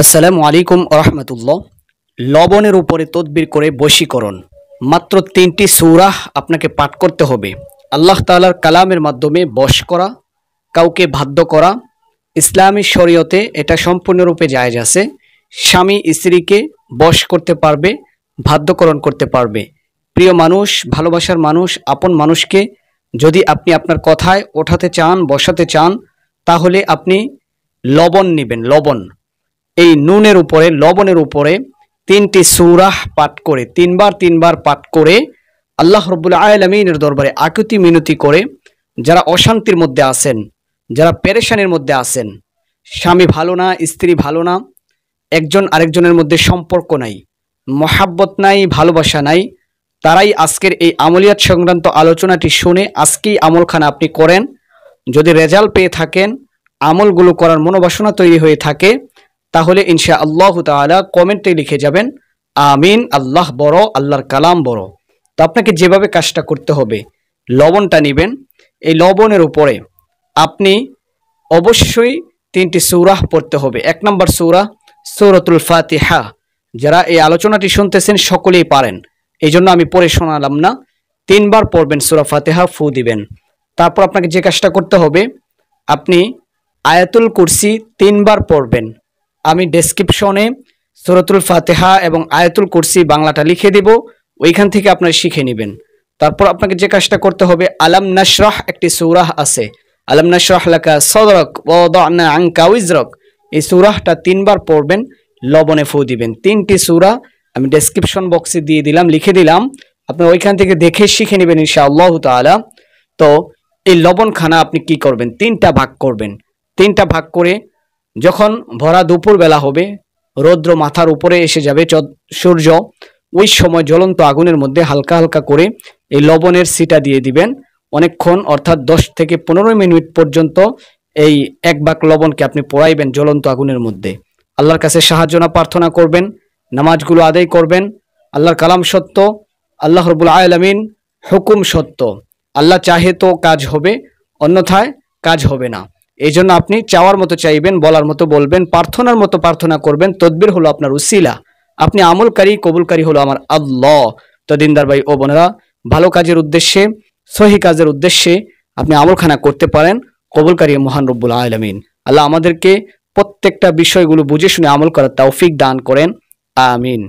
আসসালামু আলাইকুম রহমতুল্লাহ। লবণের উপরে তদবির করে বশীকরণ। মাত্র 3টি সূরা আপনাকে পাঠ করতে হবে। আল্লাহ তাআলার কালামের মাধ্যমে বশ করা, কাউকে বাধ্য করা। ইসলামী শরীয়তে এটা সম্পূর্ণরূপে জায়েজ আছে। স্বামী স্ত্রীকে বশ করতে পারবে, বাধ্যকরণ করতে পারবে। প্রিয় মানুষ, ভালোবাসার মানুষ, আপন মানুষকে যদি আপনি আপনার কথায় ওঠাতে চান, বসাতে চান, তাহলে আপনি লবণ নেবেন। লবণ, এই নুনের উপরে, লবণের উপরে 3টি সূরাহ পাঠ করে, তিনবার পাঠ করে আল্লাহ রাব্বুল আলামিনের দরবারে আকুতি মিনতি করে, যারা অশান্তির মধ্যে আছেন, যারা পেরেশানির মধ্যে আছেন, স্বামী ভালো না, স্ত্রী ভালো না, একজন আরেকজনের মধ্যে সম্পর্ক নাই, মহাব্বত নাই, ভালোবাসা নাই, তারাই আজকের এই আমলিয়াত সংক্রান্ত আলোচনাটি শুনে আজকেই আমলখানা আপনি করেন। যদি রেজাল্ট পেয়ে থাকেন, আমলগুলো করার মনোবাসনা তৈরি হয়ে থাকে, তাহলে ইনশাআল্লাহ তাআলা কমেন্টে লিখে যাবেন আমিন, আল্লাহ বড়, আল্লাহর কালাম বড়। তো আপনাকে যেভাবে কাজটা করতে হবে, লবণটা নেবেন। এই লবণের উপরে আপনি অবশ্যই 3টি সূরা পড়তে হবে। 1 নম্বর সূরা সূরাতুল ফাতিহা। যারা এই আলোচনাটি শুনতেছেন সকলেই পারেন, এই জন্য আমি পড়ে শোনালাম না। 3বার পড়বেন সূরা ফাতিহা, ফু দিবেন। তারপর আপনাকে যে কাজটা করতে হবে, আপনি আয়াতুল কুরসি 3বার পড়বেন। আমি ডেসক্রিপশনে সূরাতুল ফাতিহা এবং আয়াতুল কুরসি বাংলাটা লিখে দেব, ওইখান থেকে আপনারা শিখে নেবেন। তারপর আপনাকে যে কাজটা করতে হবে, আলাম নাশরাহ একটি সূরা আছে, আলাম নাশরাহ লাকা সাদরাক ওয়া ওয়াদানা আনকা উযরাক। এই সূরাটা 3বার পড়বেন, লবণে ফু দিবেন। 3টি সূরা আমি ডেসক্রিপশন বক্সে দিয়ে দিলাম, লিখে দিলাম, আপনারা ওইখান থেকে দেখে শিখে নেবেন ইনশাআল্লাহ তাআলা। তো এই লবণখানা আপনি কি করবেন, 3টা ভাগ করবেন। 3টা ভাগ করে যখন ভরা দুপুর বেলা হবে, রৌদ্র মাথার উপরে এসে যাবে, সূর্য, ওই সময় জ্বলন্ত আগুনের মধ্যে হালকা হালকা করে এই লবণের ছিটা দিয়ে দিবেন। অনেকক্ষণ, অর্থাৎ 10 থেকে 15 মিনিট পর্যন্ত এই 1 ভাগ লবণকে আপনি পোড়াইবেন জ্বলন্ত আগুনের মধ্যে। আল্লাহর কাছে সাহায্য না প্রার্থনা করবেন, নামাজগুলো আদায় করবেন। আল্লাহর কালাম সত্য, আল্লাহ রাব্বুল আলামিন হুকুম সত্য। আল্লাহ চাহে তো কাজ হবে, অন্যথায় কাজ হবে না। এই জন্য আপনি চাওয়ার মতো চাইবেন, বলার মতো বলবেন, প্রার্থনার মতো প্রার্থনা করবেন। তদবির হলো আপনার উসিলা, আপনি আমলকারী, কবুলকারী হলো আমার আল্লাহ। তো দিনদার ভাই ও বোনেরা, ভালো কাজের উদ্দেশ্যে, সহি কাজের উদ্দেশ্যে আপনি আমলখানা করতে পারেন। কবুলকারী মহান রব্বুল আলামিন আল্লাহ আমাদেরকে প্রত্যেকটা বিষয়গুলো বুঝে শুনে আমল করার তৌফিক দান করেন। আমিন।